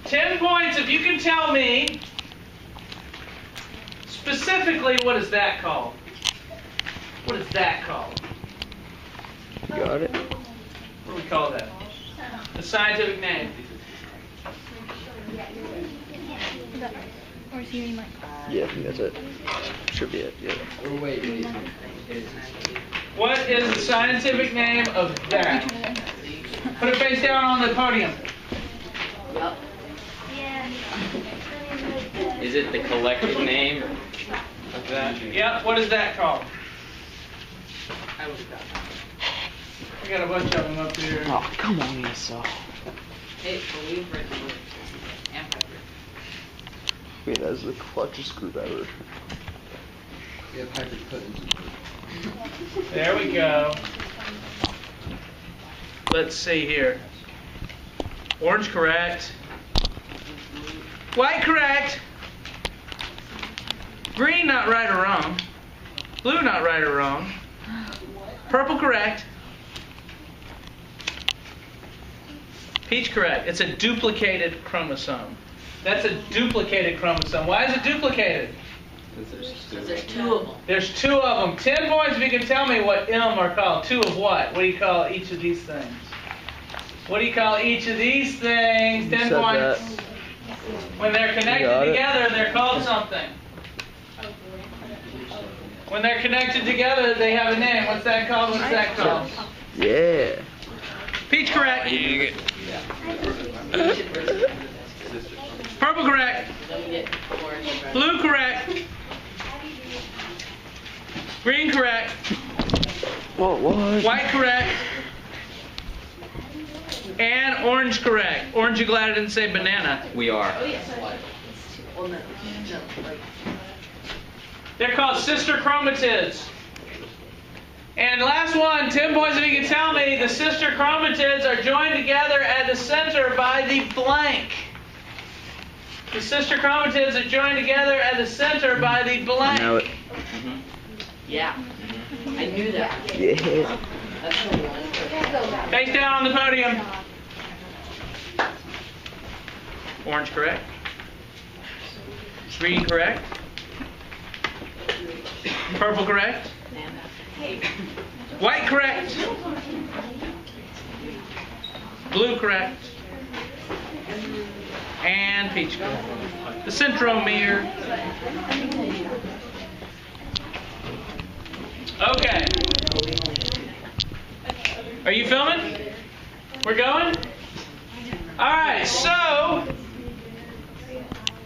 10 points if you can tell me specifically what is that called? What is that called? Got it. What do we call that? The scientific name. Yeah, I think that's it. Should be it, yeah. Oh, wait. What is the scientific name of that? Put it face down on the podium. Is it the collective name of that? Yep, what is that called? I got a bunch of them up here. Oh, come on, Esau. Wait, that's the clutchest screwdriver. Yeah, hybrid cuttings. There we go. Let's see here. Orange correct. White correct. Green not right or wrong. Blue not right or wrong. Purple correct. Peach correct. It's a duplicated chromosome. That's a duplicated chromosome. Why is it duplicated? Because there's two of them. There's two of them. 10 points if you can tell me what M are called. Two of what? What do you call each of these things? What do you call each of these things? 10 points. That. When they're connected together, they're called something. When they're connected together, they have a name. What's that called? What's that called? Yeah. Peach correct. Purple correct. Blue correct. Green correct. What? White correct. And orange correct. Orange, you glad I didn't say banana? We are. They're called sister chromatids. And last one, 10 points if you can tell me the sister chromatids are joined together at the center by the blank. The sister chromatids are joined together at the center by the blank. I know it. Yeah. I knew that. Yeah. Face down on the podium. Orange correct. Green correct. Purple correct. White correct. Blue correct. And peach correct. The centromere. Okay. Are you filming? We're going? Alright, so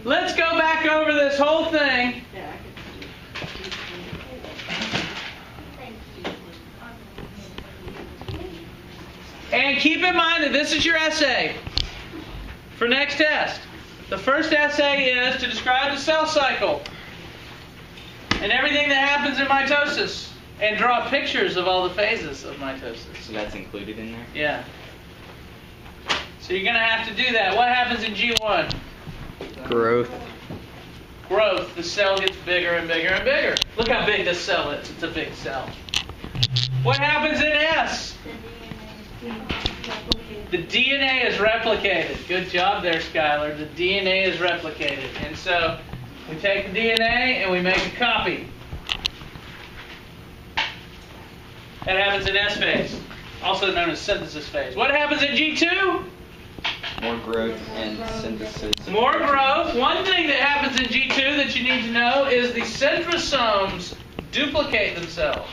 let's go back over this whole thing. And keep in mind that this is your essay for next test. The first essay is to describe the cell cycle and everything that happens in mitosis and draw pictures of all the phases of mitosis. So that's included in there? Yeah. So you're going to have to do that. What happens in G1? Growth. Growth. The cell gets bigger and bigger and bigger. Look how big this cell is. It's a big cell. What happens in S? The DNA is replicated. Good job there, Skylar. The DNA is replicated. And so we take the DNA and we make a copy. That happens in S phase, also known as synthesis phase. What happens in G2? More growth and synthesis. More growth. One thing that happens in G2 that you need to know is the centrosomes duplicate themselves.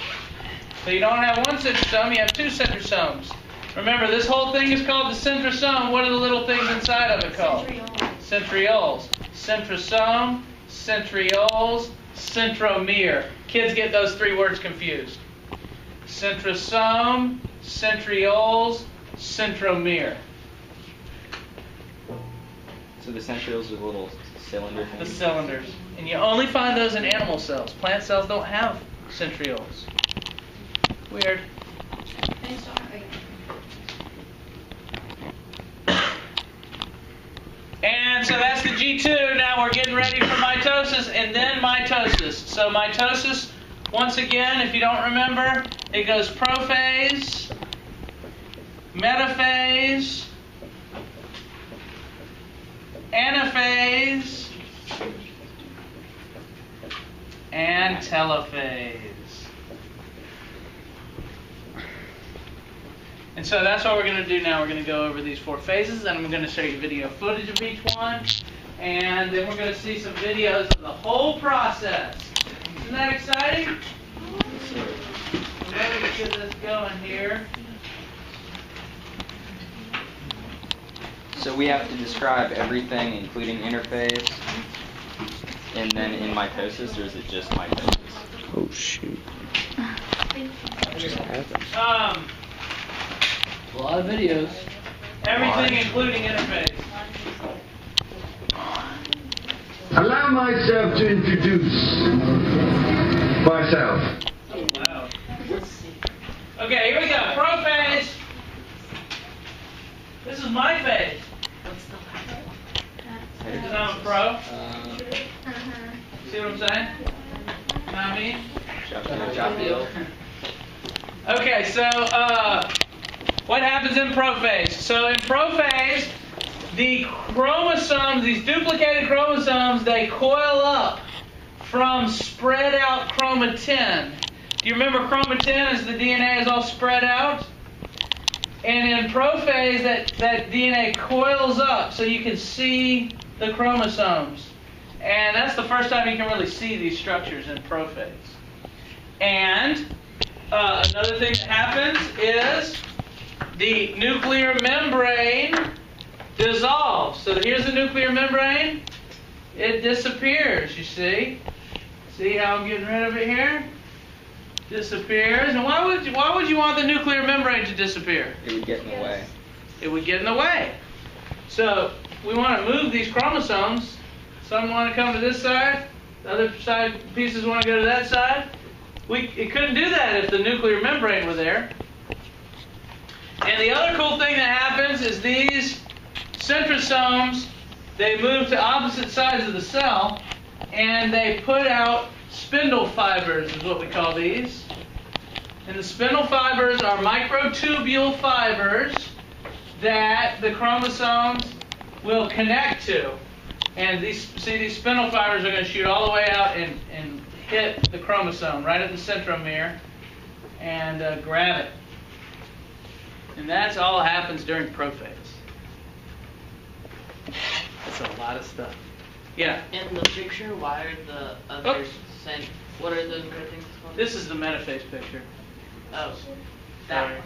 So you don't have one centrosome, you have two centrosomes. Remember, this whole thing is called the centrosome. What are the little things inside of it called? Centrioles. Centrosome, centrioles, centromere. Kids get those three words confused. Centrosome, centrioles, centromere. So the centrioles are the little cylinder The things? cylinders. And you only find those in animal cells. Plant cells don't have centrioles. Weird. And so that's the G2. Now we're getting ready for mitosis and then mitosis. So mitosis, once again, if you don't remember, it goes prophase, metaphase, Anaphase and Telophase. And so that's what we're going to do now. We're going to go over these 4 phases, and I'm going to show you video footage of each one, and then we're going to see some videos of the whole process. Isn't that exciting? Let me get this going here. So we have to describe everything, including interphase, and then in mitosis, or is it just mitosis? Oh shoot. What just happened? A lot of videos. Everything including interface. Allow myself to introduce myself. Oh, wow. Okay, here we go. Prophase. This is my phase. Because I'm a pro. See what I'm saying? You know what I mean? Okay, so what happens in prophase? So in prophase, the chromosomes, these duplicated chromosomes, they coil up from spread out chromatin. Do you remember chromatin as the DNA is all spread out? And in prophase, that DNA coils up so you can see the chromosomes. And that's the first time you can really see these structures in prophase. And another thing that happens is the nuclear membrane dissolves. So here's the nuclear membrane. It disappears, you see. See how I'm getting rid of it here? Disappears. And why would you want the nuclear membrane to disappear? It would get in the way. It would get in the way. So we want to move these chromosomes. Some want to come to this side. The other side pieces want to go to that side. It couldn't do that if the nuclear membrane were there. And the other cool thing that happens is these centrosomes, they move to opposite sides of the cell, and they put out spindle fibers, is what we call these. And the spindle fibers are microtubule fibers that the chromosomes will connect to. And these spindle fibers are going to shoot all the way out and hit the chromosome right at the centromere and grab it. And that's all happens during prophase. That's a lot of stuff. Yeah. In the picture, why are the others sent? What are those other things called? This is the Metaphase picture. Oh, that one.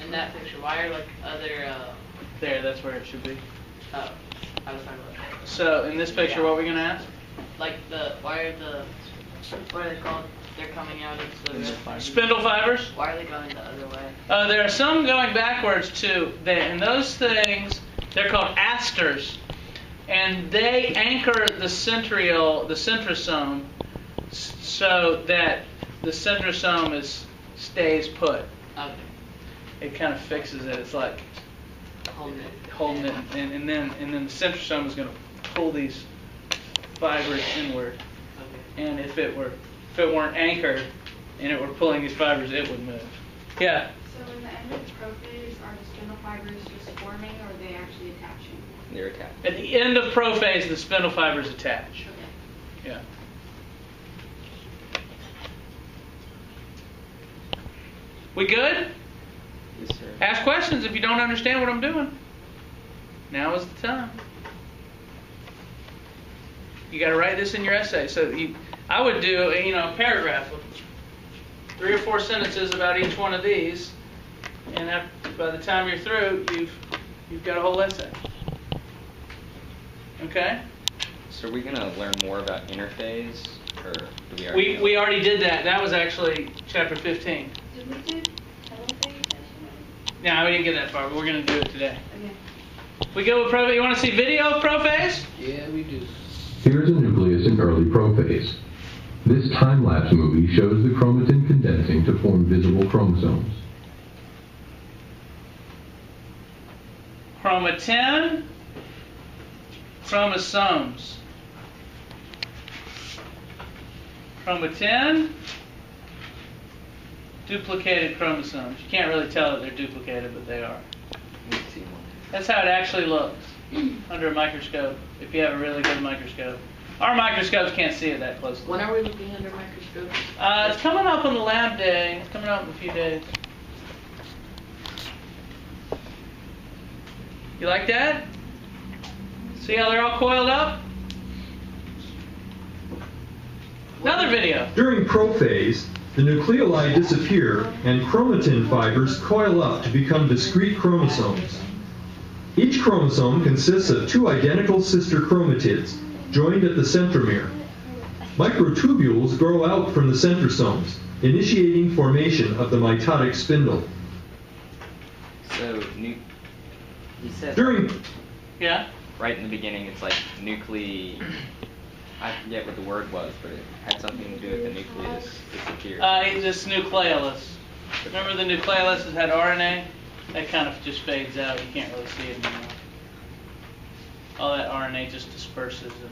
In that picture, why are like other? There, that's where it should be. Oh, I was talking about. So in this picture, what are we going to ask? Like what are they called? They're coming out of the Spindle fibers. Why are they going the other way? There are some going backwards too. And those things, they're called asters. And they anchor the centrosome, so that the centrosome stays put. Okay. It kind of fixes it. It's like holding it, and then the centrosome is going to pull these fibers inward. Okay. And if it weren't anchored and it were pulling these fibers, it would move. Yeah. So in the end of prophase, are the spindle fibers just forming, or are they actually attaching? They're attached. At the end of prophase, the spindle fibers attach. Okay. Yeah. We good? Yes, sir. Ask questions if you don't understand what I'm doing. Now is the time. You got to write this in your essay. So I would do a paragraph with 3 or 4 sentences about each one of these, and by the time you're through, you've got a whole essay. Okay? So are we going to learn more about interphase, or do we already We already did that. That was actually chapter 15. Did we do Telophase yesterday? No, we didn't get that far, but we're going to do it today. Okay. We go with prophase. You want to see video of prophase? Yeah, we do. Here's a nucleus in early prophase. This time-lapse movie shows the chromatin condensing to form visible chromosomes. Chromatin, chromosomes. Chromatin, duplicated chromosomes. You can't really tell that they're duplicated, but they are. Let's see one. That's how it actually looks. under a microscope if you have a really good microscope. Our microscopes can't see it that closely. When are we looking under microscopes? It's coming up on the lab day. It's coming up in a few days. You like that? See how they're all coiled up? Another video. During prophase, the nucleoli disappear and chromatin fibers coil up to become discrete chromosomes. Each chromosome consists of 2 identical sister chromatids joined at the centromere. Microtubules grow out from the centrosomes, initiating formation of the mitotic spindle. So, you said Yeah? right in the beginning, it's like I forget what the word was, but it had something to do with the nucleus disappeared. This nucleolus. Remember the nucleolus has had RNA? That kind of just fades out. You can't really see it anymore. All that RNA just disperses and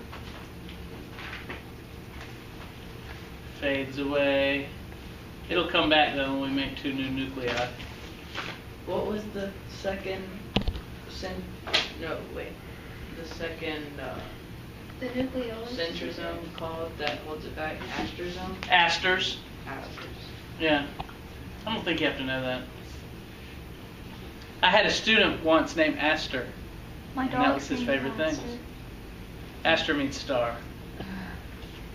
fades away. It'll come back though when we make 2 new nuclei. What was the second the second The nucleolus. centrosome called that holds it back? Astrosome? Asters. Asters. Yeah. I don't think you have to know that. I had a student once named Astor. My And that was his favorite thing. Astor means star.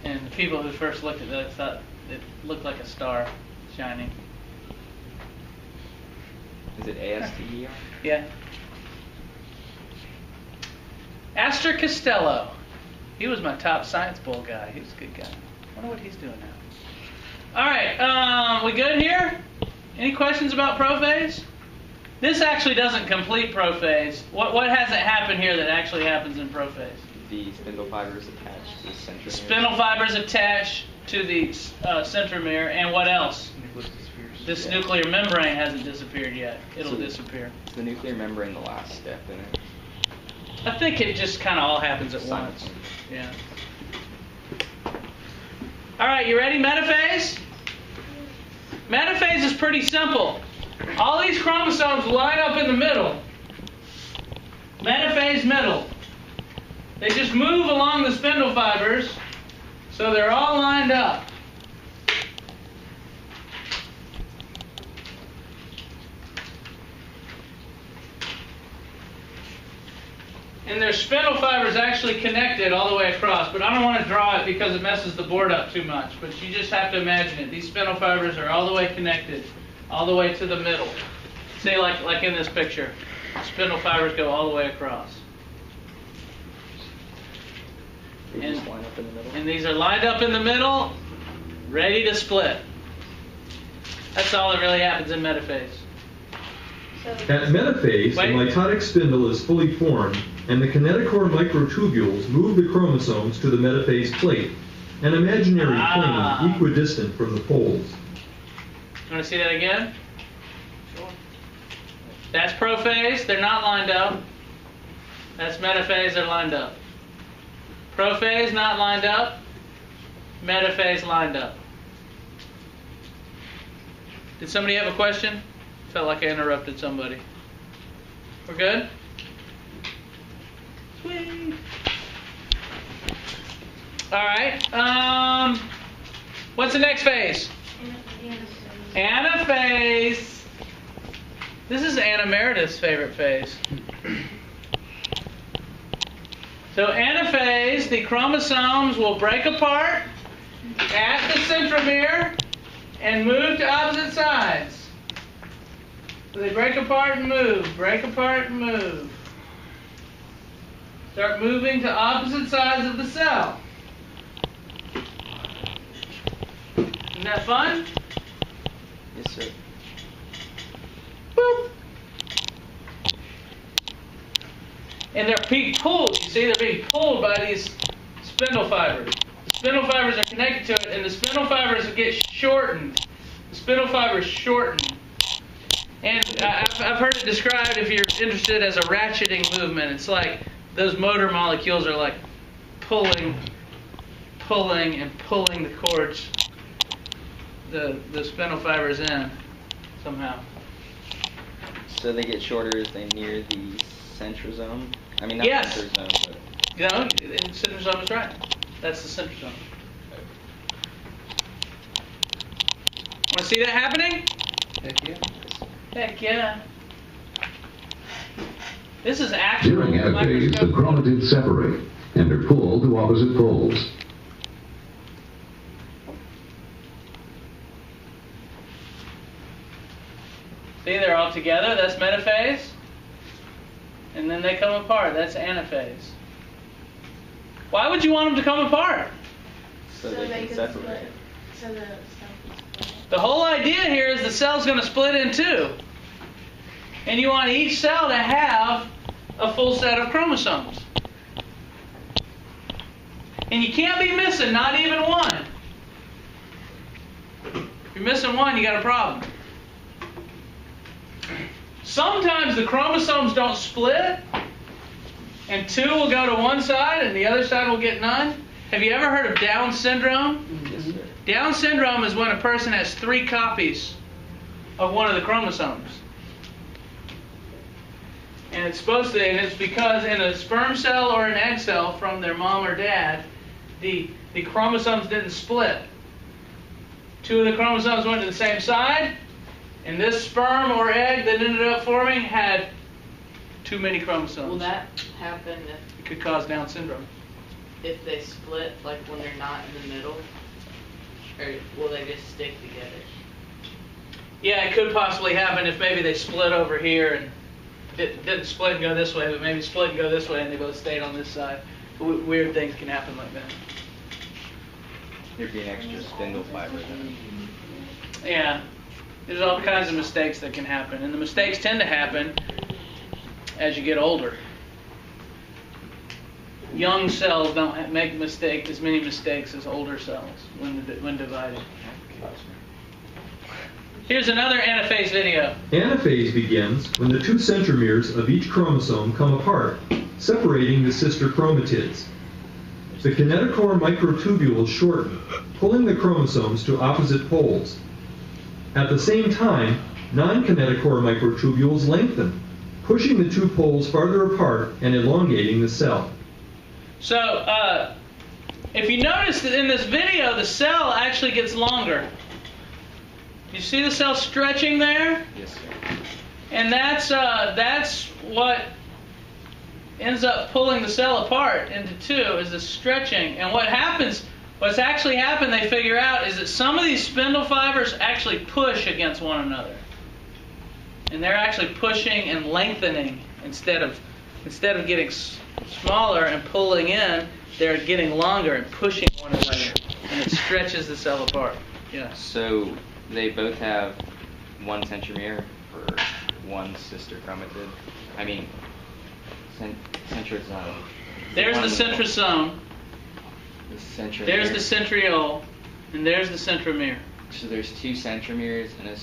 And the people who first looked at that thought it looked like a star shining. Is it ASTER? Yeah. Astor Costello. He was my top Science Bowl guy. He was a good guy. I wonder what he's doing now. All right. We good here? Any questions about prophase? This actually doesn't complete prophase. What hasn't happened here that actually happens in prophase? The spindle fibers attached to the centromere. Spindle fibers attached to the centromere, and what else? This nuclear membrane hasn't disappeared yet. It'll disappear. Is the nuclear membrane the last step in it? I think it just kind of all happens at once. Yeah. All right, you ready? Metaphase? Metaphase is pretty simple. All these chromosomes line up in the middle. Metaphase middle. They just move along the spindle fibers, so they're all lined up. And their spindle fibers actually connected all the way across, but I don't want to draw it because it messes the board up too much. But you just have to imagine it. These spindle fibers are all the way connected, all the way to the middle. See, like in this picture, spindle fibers go all the way across. They just line up in the middle? And these are lined up in the middle, ready to split. That's all that really happens in metaphase. At metaphase, the mitotic spindle is fully formed, and the kinetochore microtubules move the chromosomes to the metaphase plate, an imaginary plane equidistant from the poles. You want to see that again? Sure. That's prophase. They're not lined up. That's metaphase. They're lined up. Prophase not lined up. Metaphase lined up. Did somebody have a question? Felt like I interrupted somebody. We're good? Sweet. All right. What's the next phase? Anaphase. This is Anna Meredith's favorite phase. So anaphase, the chromosomes will break apart at the centromere and move to opposite sides. So they break apart and move, break apart and move. Start moving to opposite sides of the cell. Isn't that fun? Yes, sir. Boop. And they're being pulled. You see, they're being pulled by these spindle fibers. The spindle fibers are connected to it, and the spindle fibers get shortened. The spindle fibers shorten. And I've heard it described, if you're interested, as a ratcheting movement. It's like those motor molecules are like pulling and pulling the cords, the spindle fibers in somehow. So they get shorter as they near the centrosome? I mean, not Yes. centrosome, but... You know, the centrosome is right. That's the centrosome. Want to see that happening? Heck yeah. Heck yeah. This is actual During anaphase, the microscope. chromatids separate and are pulled to opposite poles. See, they're all together. That's metaphase. And then they come apart. That's anaphase. Why would you want them to come apart? So they can separate. So the cell can split. The whole idea here is the cell's going to split in two. And you want each cell to have a full set of chromosomes. And you can't be missing not even one. If you're missing one, you got a problem. Sometimes the chromosomes don't split, and two will go to one side and the other side will get none. Have you ever heard of Down syndrome? Yes, sir. Down syndrome is when a person has 3 copies of one of the chromosomes. And it's supposed to, and it's because in a sperm cell or an egg cell from their mom or dad, the chromosomes didn't split. 2 of the chromosomes went to the same side, and this sperm or egg that ended up forming had too many chromosomes. Will that happen It could cause Down syndrome. if they split, like when they're not in the middle? Or will they just stick together? Yeah, it could possibly happen if maybe they split over here and didn't split and go this way, but maybe split and go this way and they both stayed on this side. Weird things can happen like that. There'd be an extra spindle fiber then. Yeah, there's all kinds of mistakes that can happen, and the mistakes tend to happen as you get older. Young cells don't make as many mistakes as older cells when divided. Here's another anaphase video. Anaphase begins when the 2 centromeres of each chromosome come apart, separating the sister chromatids. The kinetochore microtubules shorten, pulling the chromosomes to opposite poles. At the same time, non-kinetochore microtubules lengthen, pushing the 2 poles farther apart and elongating the cell. So, if you notice that in this video, the cell actually gets longer. You see the cell stretching there? Yes, sir. And that's what ends up pulling the cell apart into 2 is the stretching. And what's actually happened, they figure out, is that some of these spindle fibers actually push against one another. And they're actually pushing and lengthening instead of getting smaller and pulling in, they're getting longer and pushing one another. And it stretches the cell apart. Yeah. So they both have 1 centromere for 1 sister chromatid. I mean, centrosome. There's the centrosome. The centromere. There's the centriole, and there's the centromere. So there's 2 centromeres and a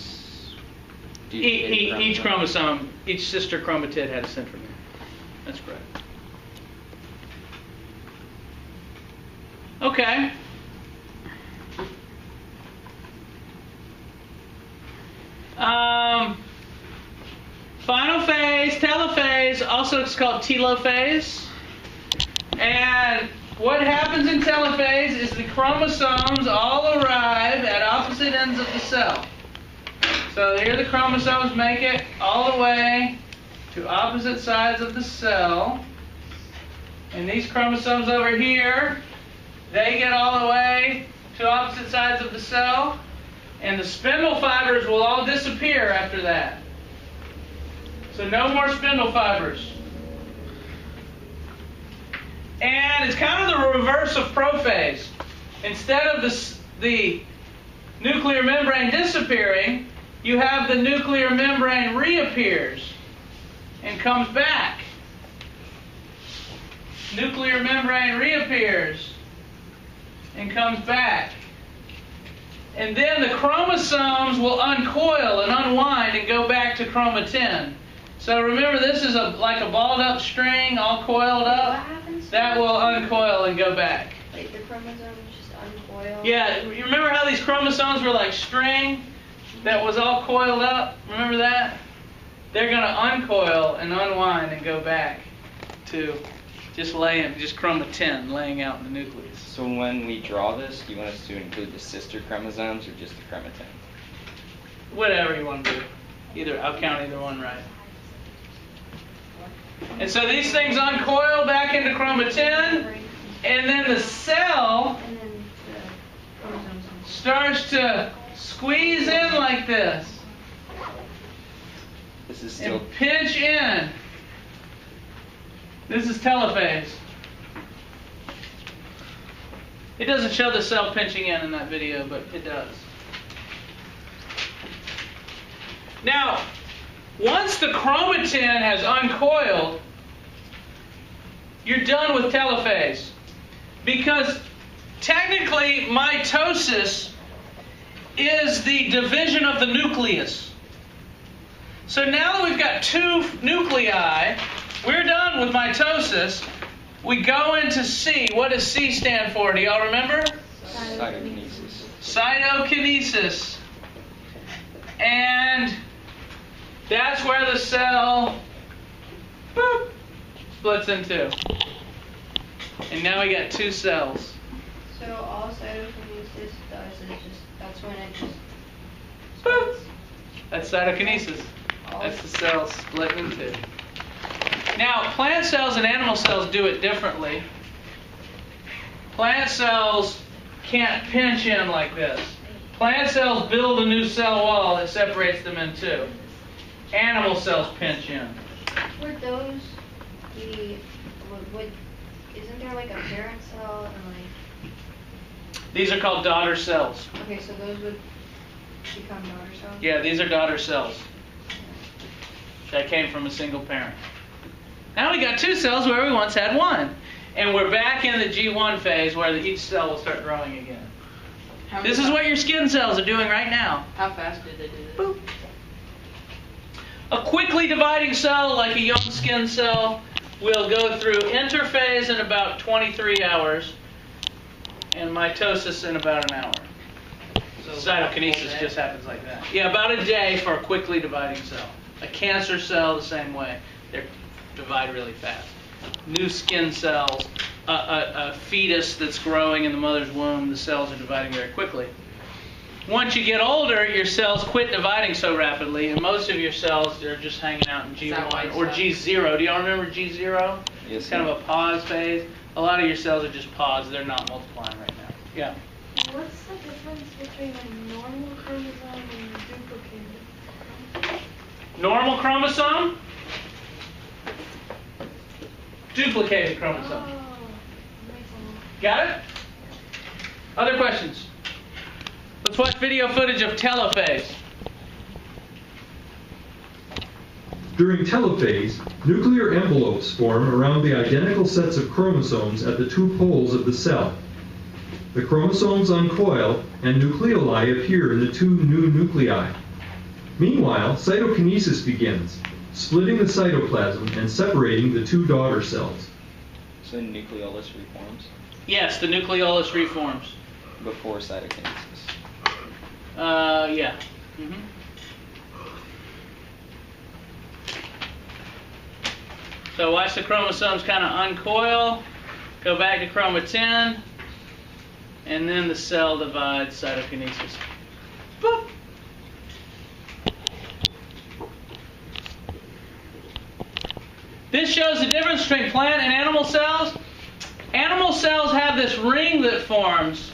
duplicated Each chromosome, each sister chromatid had a centromere. That's correct. Okay. Final phase, telophase, also it's called telophase. And what happens in telophase is the chromosomes all arrive at opposite ends of the cell. So here the chromosomes make it all the way to opposite sides of the cell. And these chromosomes over here, they get all the way to opposite sides of the cell. And the spindle fibers will all disappear after that. So no more spindle fibers. And it's kind of the reverse of prophase. Instead of the nuclear membrane disappearing, you have the nuclear membrane reappears and comes back. Nuclear membrane reappears and comes back. And then the chromosomes will uncoil and unwind and go back to chromatin. So remember, this is like a balled up string all coiled up. What happens? That will uncoil and go back. Like the chromosomes just uncoil? Yeah, you remember how these chromosomes were like string that was all coiled up? Remember that? they're going to uncoil and unwind and go back to just chromatin laying out in the nucleus. So when we draw this, do you want us to include the sister chromosomes or just the chromatin? Whatever you want to do. I'll count either one right. And so these things uncoil back into chromatin, and then the cell starts to squeeze in like this. This is still And pinch in. This is telophase. It doesn't show the cell pinching in that video, but it does. Now, once the chromatin has uncoiled, you're done with telophase. Because technically, mitosis is the division of the nucleus. So now that we've got two nuclei, we're done with mitosis. We go into C. What does C stand for? Do y'all remember? cytokinesis. Cytokinesis. And that's where the cell boop, splits in two. And now we got two cells. So all cytokinesis does is that's when it just Boop. That's cytokinesis. That's the cell split in two. Now, plant cells and animal cells do it differently. Plant cells can't pinch in like this. Plant cells build a new cell wall that separates them in two. Animal cells pinch in. Would those be, isn't there like a parent cell and like, These are called daughter cells. okay, so those would become daughter cells? Yeah, these are daughter cells that came from a single parent. Now we got two cells where we once had one. And we're back in the G1 phase where each cell will start growing again. This is what your skin cells are doing right now. How fast did they do this? Boop. A quickly dividing cell, like a young skin cell, will go through interphase in about 23 hours and mitosis in about an hour. So cytokinesis just happens like that. Yeah, about a day for a quickly dividing cell. A cancer cell, the same way. They divide really fast. New skin cells, a fetus that's growing in the mother's womb, the cells are dividing very quickly. Once you get older, your cells quit dividing so rapidly, and most of your cells are just hanging out in G1 or G0. Do y'all remember G0? Yes. It's kind of a pause phase. A lot of your cells are just paused. They're not multiplying right now. Yeah. What's the difference between a normal chromosome and a duplicated? Normal chromosome, duplicated chromosome. Got it? Other questions? Let's watch video footage of telophase. During telophase, nuclear envelopes form around the identical sets of chromosomes at the two poles of the cell. The chromosomes uncoil and nucleoli appear in the two new nuclei. Meanwhile, cytokinesis begins, splitting the cytoplasm and separating the two daughter cells. So the nucleolus reforms Yes, the nucleolus reforms. before cytokinesis. Yeah. So watch the chromosomes kind of uncoil, go back to chromatin, and then the cell divides, cytokinesis. Boop. This shows the difference between plant and animal cells. Animal cells have this ring that forms,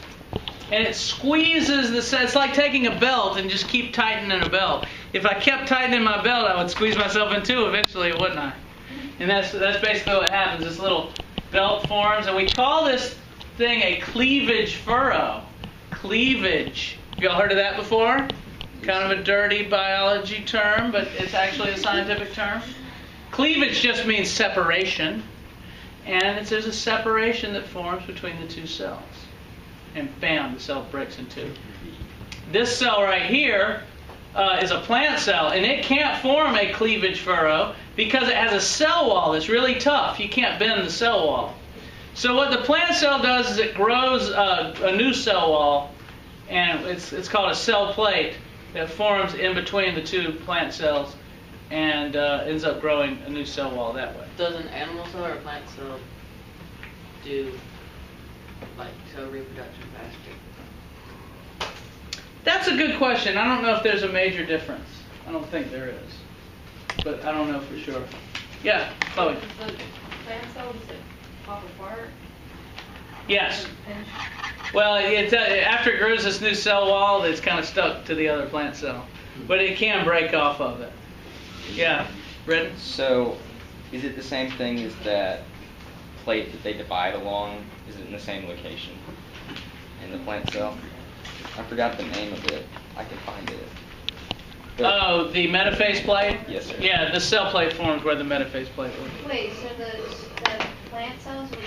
and it squeezes the cell. It's like taking a belt and just keep tightening a belt. If I kept tightening my belt, I would squeeze myself in two eventually, wouldn't I? And that's basically what happens. This little belt forms, and we call this thing a cleavage furrow. Cleavage. Have y'all heard of that before? Kind of a dirty biology term, but it's actually a scientific term. Cleavage just means separation, and there's a separation that forms between the two cells. And bam, the cell breaks in two. This cell right here is a plant cell, and it can't form a cleavage furrow because it has a cell wall that's really tough. You can't bend the cell wall. So what the plant cell does is it grows a new cell wall, and it's called a cell plate that forms in between the two plant cells. and ends up growing a new cell wall that way. Does an animal cell or a plant cell do like cell reproduction faster? That's a good question. I don't know if there's a major difference. I don't think there is, but I don't know for sure. Yeah, Chloe. Does the plant cell, does it pop apart? Yes. Finish? Well, it's, after it grows this new cell wall, it's kind of stuck to the other plant cell, but it can break off of it. Yeah, Brendan? So, is it the same thing as that plate that they divide along? Is it in the same location in the plant cell? I forgot the name of it. I can find it. But Oh, the metaphase plate? Yes, sir. Yeah, the cell plate forms where the metaphase plate would be. Wait, so the plant cells would be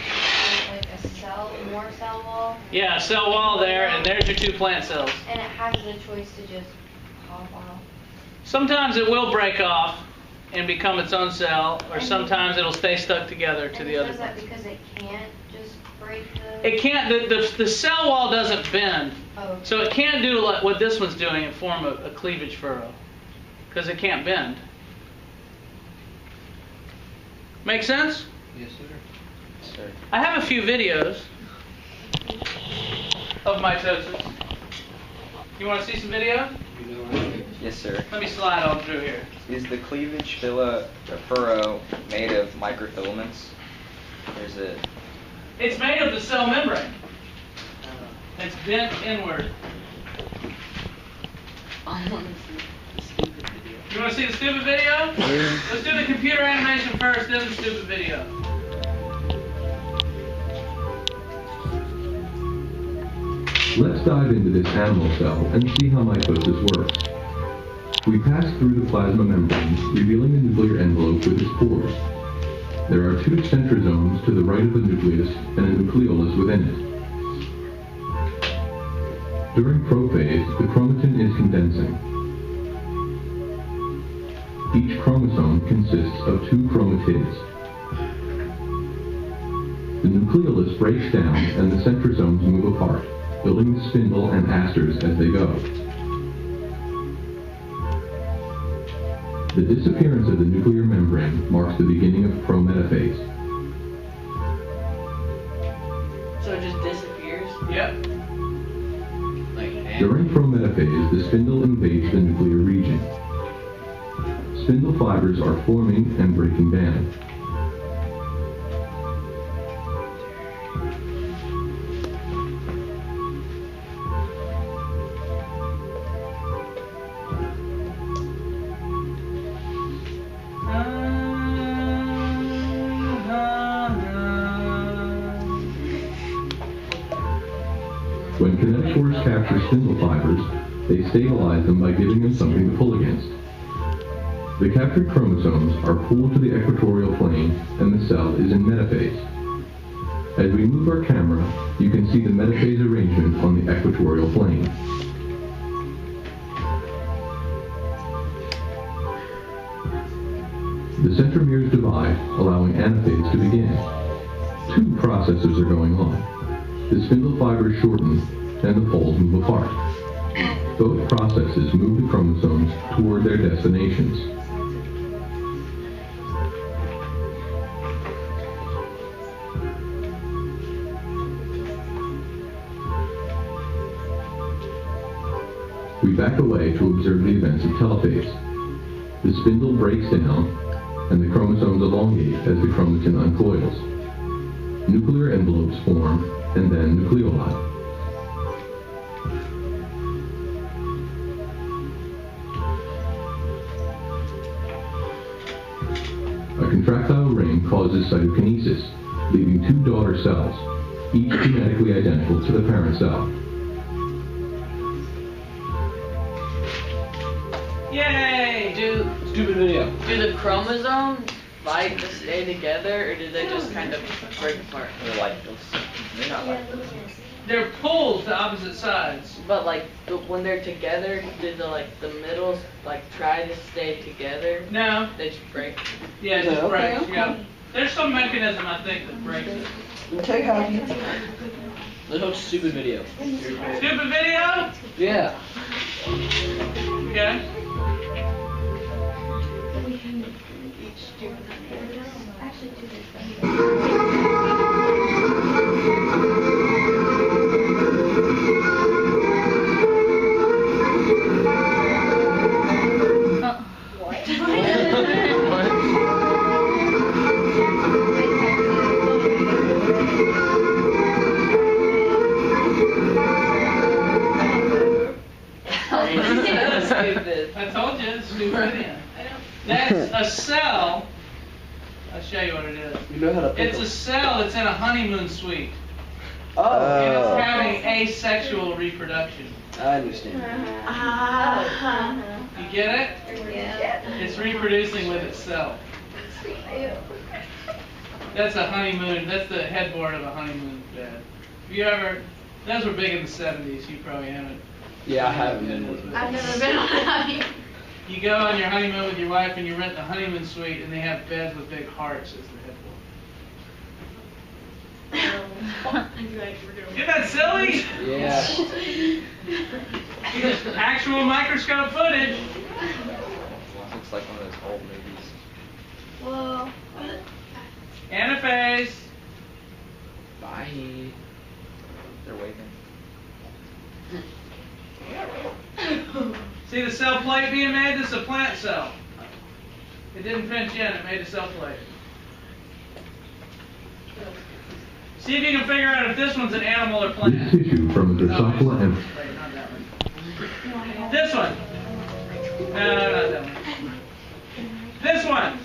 like a cell, more cell wall, Yeah, cell wall there, and there's your 2 plant cells. and it has the choice to just pop off. Sometimes it will break off and become its own cell, or sometimes it'll stay stuck together to And the it other does that plant. because it can't just break the... It can't, the cell wall doesn't bend, Oh, so it can't do like what this one's doing and form a cleavage furrow, because it can't bend. Make sense? Yes, sir. Sir. I have a few videos of mitosis. You want to see some video? You know what? Yes, sir. Let me slide on through here. Is the cleavage furrow made of microfilaments? Or is it? It's made of the cell membrane. It's bent inward. I want to see the stupid video. You want to see the stupid video? Let's do the computer animation first, then the stupid video. Let's dive into this animal cell and see how mitosis works. We pass through the plasma membrane, revealing the nuclear envelope with its pores. There are 2 centrosomes to the right of the nucleus and a nucleolus within it. During prophase, the chromatin is condensing. Each chromosome consists of 2 chromatids. The nucleolus breaks down and the centrosomes move apart, building the spindle and asters as they go. The disappearance of the nuclear membrane marks the beginning of prometaphase. So it just disappears? Yep. Like, During prometaphase, the spindle invades the nuclear region. Spindle fibers are forming and breaking down. When kinetic force captures spindle fibers, they stabilize them by giving them something to pull against. The captured chromosomes are pulled to the equatorial plane and the cell is in metaphase. As we move our camera, you can see the metaphase arrangement on the equatorial plane. The centromeres divide, allowing anaphase to begin. 2 processes are going on. The spindle fibers shorten, and the folds move apart. Both processes move the chromosomes toward their destinations. We back away to observe the events of telophase. The spindle breaks down, and the chromosomes elongate as the chromatin uncoils. Nuclear envelopes form, and then nucleoli. A contractile ring causes cytokinesis, leaving 2 daughter cells, each genetically identical to the parent cell. Yay! Stupid video. do the chromosomes like to stay together, or do they just kind of break apart? They're like, they're not like. They're pulled to opposite sides. But like when they're together, do the middles like try to stay together? No. They just break. Yeah, it just Okay, breaks. Yeah. There's some mechanism, I think, that breaks it. Okay, happy. Let's watch stupid video. Stupid video? Yeah. Okay. should do this. I told you, it's stupid. That's a cell. I'll show you what it is. You know how to pick It's a cell that's in a honeymoon suite. Oh, And it's having asexual reproduction. I understand. You get it? Yeah. It's reproducing with itself. That's a honeymoon. That's the headboard of a honeymoon bed. Have you ever? Those were big in the 70s. You probably haven't. Yeah, I haven't been with I've never been on a honeymoon. You go on your honeymoon with your wife and you rent the honeymoon suite, and they have beds with big hearts as the headboard. Isn't that silly? Yeah. Just actual microscope footage. Looks like one of those old movies. Whoa. Anaphase. Bye. They're waving. See the cell plate being made? This is a plant cell. It didn't pinch in, it made a cell plate. See if you can figure out if this one's an animal or This plant. tissue from the Drosophila and Wait, not that one. This one. No, not that one. This one.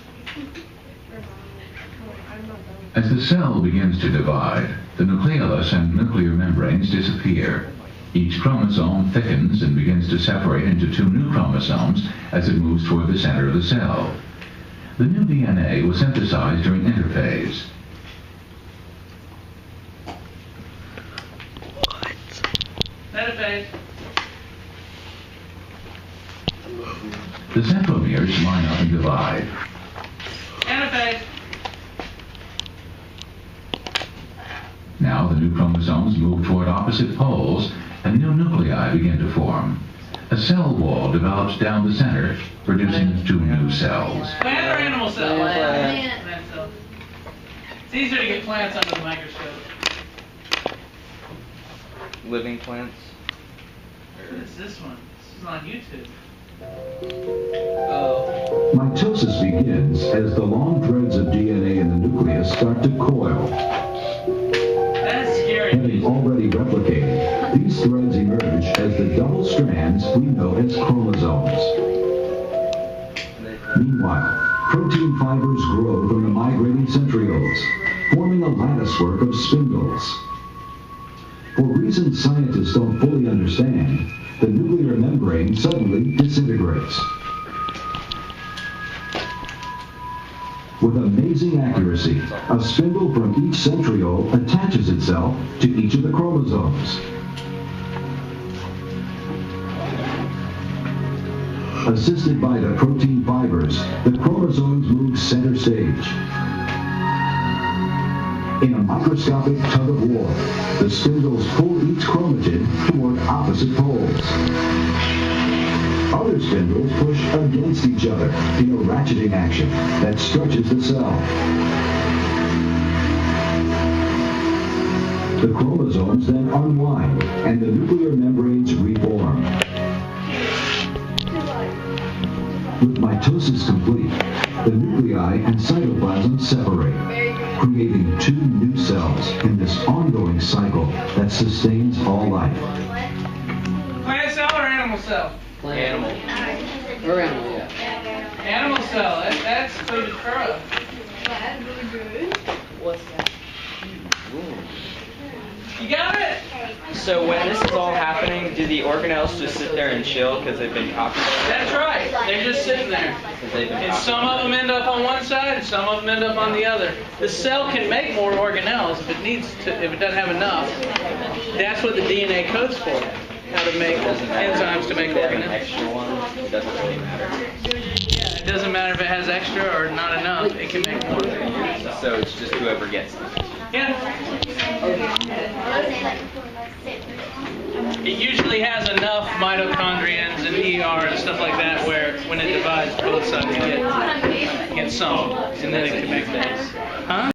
As the cell begins to divide, the nucleolus and nuclear membranes disappear. Each chromosome thickens and begins to separate into two new chromosomes as it moves toward the center of the cell. The new DNA was synthesized during interphase. Metaphase. The centromeres line up and divide. Anaphase. Now the new chromosomes move toward opposite poles and new nuclei begin to form. A cell wall develops down the center, producing two new cells. Plant or animal cell? Plant. Plant cell. It's easier to get plants under the microscope. Living plants. What is this one? This is on YouTube. Oh. Mitosis begins as the long threads of DNA in the nucleus start to coil. That's scary. Having already replicated, these threads emerge as the double strands we know as chromosomes. Meanwhile, protein fibers grow from the migrating centrioles, forming a latticework of spindles. For reasons scientists don't fully understand, the nuclear membrane suddenly disintegrates. With amazing accuracy, a spindle from each centriole attaches itself to each of the chromosomes. Assisted by the protein fibers, the chromosomes move center stage. In a microscopic tug of war, the spindles pull each chromatid toward opposite poles. Other spindles push against each other in a ratcheting action that stretches the cell. The chromosomes then unwind and the nuclear membranes reform. With mitosis complete, the nuclei and cytoplasm separate, creating two new cells in this ongoing cycle that sustains all life. Plant cell or animal cell? Animal. Or animal, yeah. Animal cell. That's pretty thorough. What's that? You got it? So when this is all happening, do the organelles just sit there and chill because they've been copulated? That's right. They're just sitting there. Because they've been And some of them end up on one side, and some of them end up on the other. The cell can make more organelles if it needs to, if it doesn't have enough. That's what the DNA codes for. How to make enzymes to make If they have an organelles. extra one, it doesn't really matter. It doesn't matter if it has extra or not enough. It can make more. So it's just whoever gets them. Yeah. it usually has enough mitochondrions and ER and stuff like that where when it divides, both sides get some, and then it can make phase.